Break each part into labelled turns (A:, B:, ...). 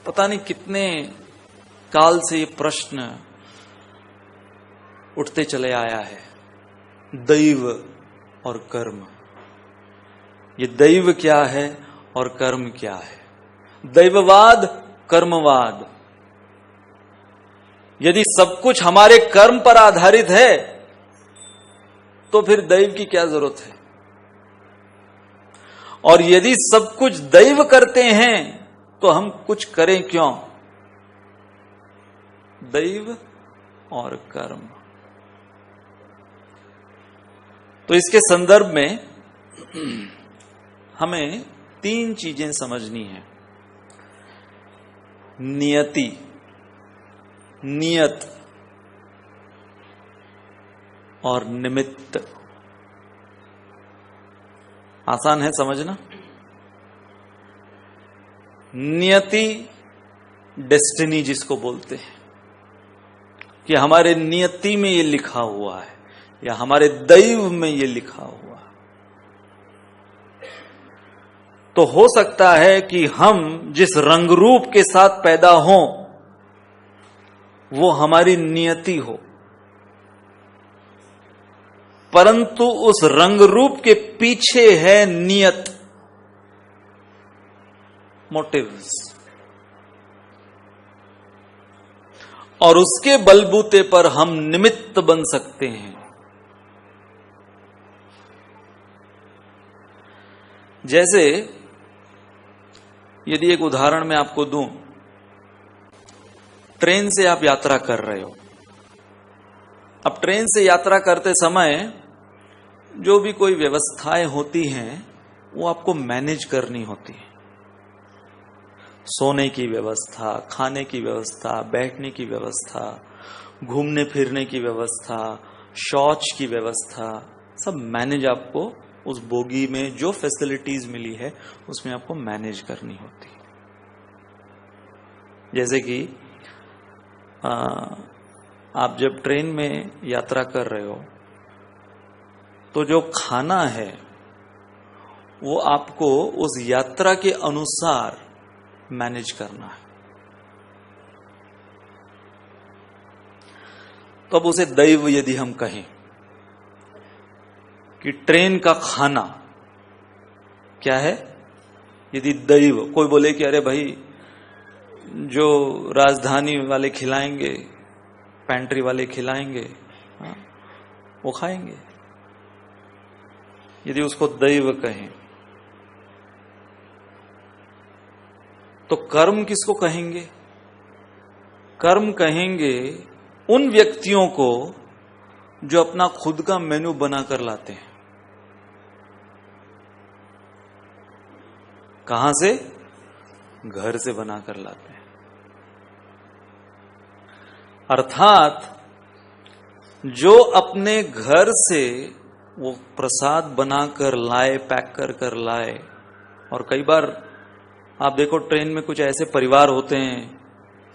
A: पता नहीं कितने काल से ये प्रश्न उठते चले आया है, दैव और कर्म। ये दैव क्या है और कर्म क्या है? दैववाद, कर्मवाद। यदि सब कुछ हमारे कर्म पर आधारित है तो फिर दैव की क्या जरूरत है? और यदि सब कुछ दैव करते हैं तो हम कुछ करें क्यों? दैव और कर्म। तो इसके संदर्भ में हमें 3 चीजें समझनी है। नियति, नियत और निमित्त। आसान है समझना। नियति डेस्टिनी जिसको बोलते हैं कि हमारे नियति में ये लिखा हुआ है या हमारे दैव में ये लिखा हुआ है। तो हो सकता है कि हम जिस रंग रूप के साथ पैदा हों वो हमारी नियति हो, परंतु उस रंग रूप के पीछे है नियत, मोटिव्स, और उसके बलबूते पर हम निमित्त बन सकते हैं। जैसे यदि एक उदाहरण मैं आपको दूं, ट्रेन से आप यात्रा कर रहे हो। अब ट्रेन से यात्रा करते समय जो भी कोई व्यवस्थाएं होती हैं वो आपको मैनेज करनी होती है। सोने की व्यवस्था, खाने की व्यवस्था, बैठने की व्यवस्था, घूमने फिरने की व्यवस्था, शौच की व्यवस्था, सब मैनेज आपको उस बोगी में जो फैसिलिटीज मिली है उसमें आपको मैनेज करनी होती है। जैसे कि आप जब ट्रेन में यात्रा कर रहे हो तो जो खाना है वो आपको उस यात्रा के अनुसार मैनेज करना है। तो अब उसे दैव यदि हम कहें कि ट्रेन का खाना क्या है, यदि दैव, कोई बोले कि अरे भाई जो राजधानी वाले खिलाएंगे, पेंट्री वाले खिलाएंगे, वो खाएंगे। यदि उसको दैव कहें तो कर्म किसको कहेंगे? कर्म कहेंगे उन व्यक्तियों को जो अपना खुद का मेनू बनाकर लाते हैं। कहां से? घर से बनाकर लाते हैं। अर्थात जो अपने घर से वो प्रसाद बनाकर लाए, पैक कर लाए। और कई बार आप देखो ट्रेन में कुछ ऐसे परिवार होते हैं,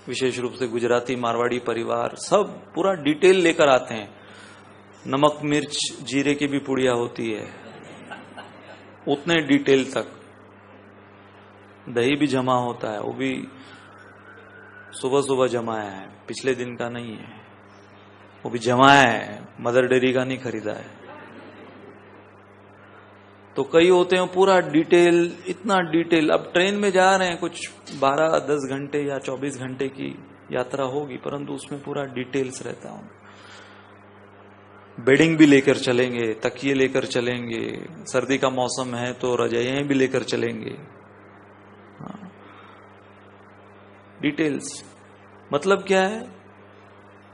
A: विशेष रूप से गुजराती मारवाड़ी परिवार, सब पूरा डिटेल लेकर आते हैं। नमक मिर्च जीरे की भी पुड़िया होती है, उतने डिटेल तक। दही भी जमा होता है, वो भी सुबह सुबह जमाया है, पिछले दिन का नहीं है, वो भी जमाया है, मदर डेयरी का नहीं खरीदा है। तो कई होते हैं पूरा डिटेल, इतना डिटेल। अब ट्रेन में जा रहे हैं, कुछ 12-10 घंटे या 24 घंटे की यात्रा होगी, परंतु उसमें पूरा डिटेल्स रहता है। बेडिंग भी लेकर चलेंगे, तकिए लेकर चलेंगे, सर्दी का मौसम है तो रजाइयां भी लेकर चलेंगे। डिटेल्स मतलब क्या है?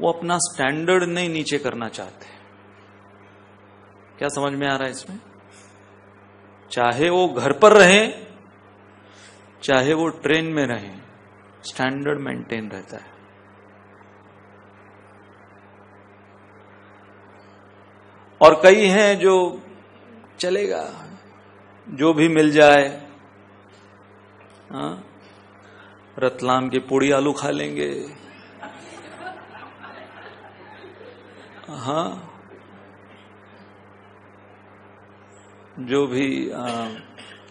A: वो अपना स्टैंडर्ड नहीं नीचे करना चाहते। क्या समझ में आ रहा है इसमें? चाहे वो घर पर रहें, चाहे वो ट्रेन में रहें, स्टैंडर्ड मेंटेन रहता है। और कई हैं जो चलेगा, जो भी मिल जाए, रतलाम की पूड़ी आलू खा लेंगे, जो भी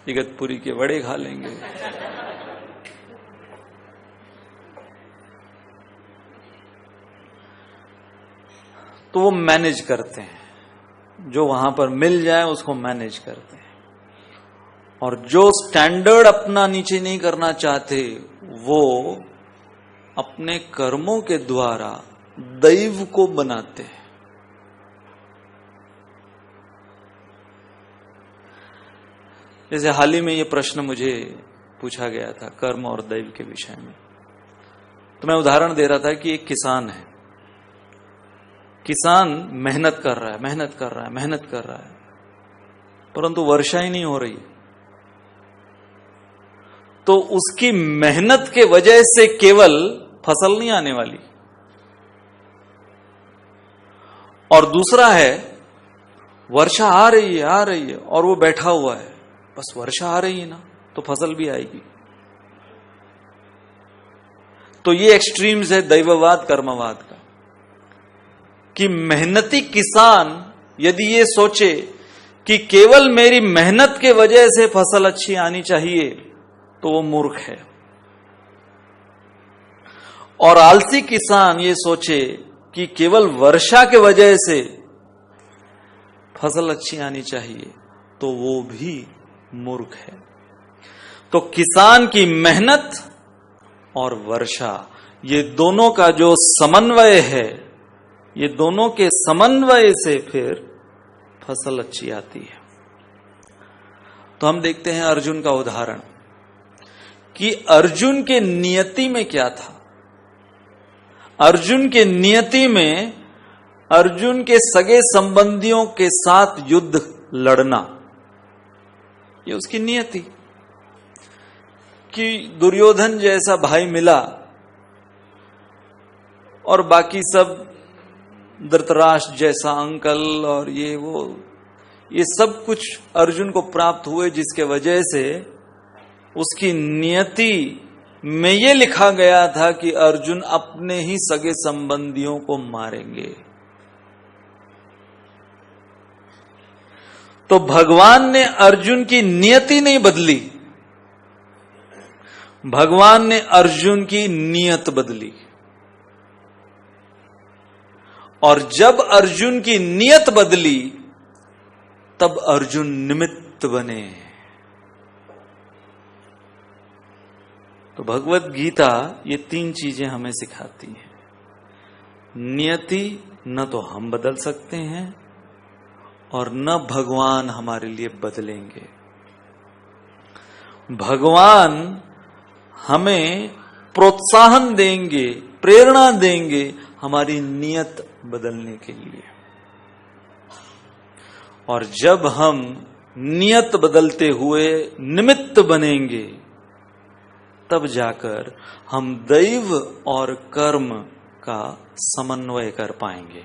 A: इगतपुरी के वड़े खा लेंगे, तो वो मैनेज करते हैं, जो वहां पर मिल जाए उसको मैनेज करते हैं। और जो स्टैंडर्ड अपना नीचे नहीं करना चाहते वो अपने कर्मों के द्वारा दैव को बनाते हैं। जैसे हाल ही में ये प्रश्न मुझे पूछा गया था कर्म और दैव के विषय में, तो मैं उदाहरण दे रहा था कि एक किसान है, किसान मेहनत कर रहा है, मेहनत कर रहा है, मेहनत कर रहा है, परंतु वर्षा ही नहीं हो रही। तो उसकी मेहनत के वजह से केवल फसल नहीं आने वाली। और दूसरा है वर्षा आ रही है, आ रही है, और वो बैठा हुआ है, बस वर्षा आ रही है ना तो फसल भी आएगी। तो ये एक्सट्रीम्स है दैववाद कर्मवाद का, कि मेहनती किसान यदि ये सोचे कि केवल मेरी मेहनत के वजह से फसल अच्छी आनी चाहिए तो वो मूर्ख है। और आलसी किसान ये सोचे कि केवल वर्षा के वजह से फसल अच्छी आनी चाहिए तो वो भी मूर्ख है। तो किसान की मेहनत और वर्षा, ये दोनों का जो समन्वय है, ये दोनों के समन्वय से फिर फसल अच्छी आती है। तो हम देखते हैं अर्जुन का उदाहरण कि अर्जुन के नियति में क्या था। अर्जुन के नियति में अर्जुन के सगे संबंधियों के साथ युद्ध लड़ना, ये उसकी नियति। कि दुर्योधन जैसा भाई मिला और बाकी सब धृतराष्ट्र जैसा अंकल और ये वो, ये सब कुछ अर्जुन को प्राप्त हुए, जिसके वजह से उसकी नियति में ये लिखा गया था कि अर्जुन अपने ही सगे संबंधियों को मारेंगे। तो भगवान ने अर्जुन की नियति नहीं बदली, भगवान ने अर्जुन की नियत बदली। और जब अर्जुन की नियत बदली तब अर्जुन निमित्त बने। तो भगवत गीता ये 3 चीजें हमें सिखाती है। नियति न तो हम बदल सकते हैं और न भगवान हमारे लिए बदलेंगे। भगवान हमें प्रोत्साहन देंगे, प्रेरणा देंगे हमारी नियत बदलने के लिए। और जब हम नियत बदलते हुए निमित्त बनेंगे तब जाकर हम दैव और कर्म का समन्वय कर पाएंगे।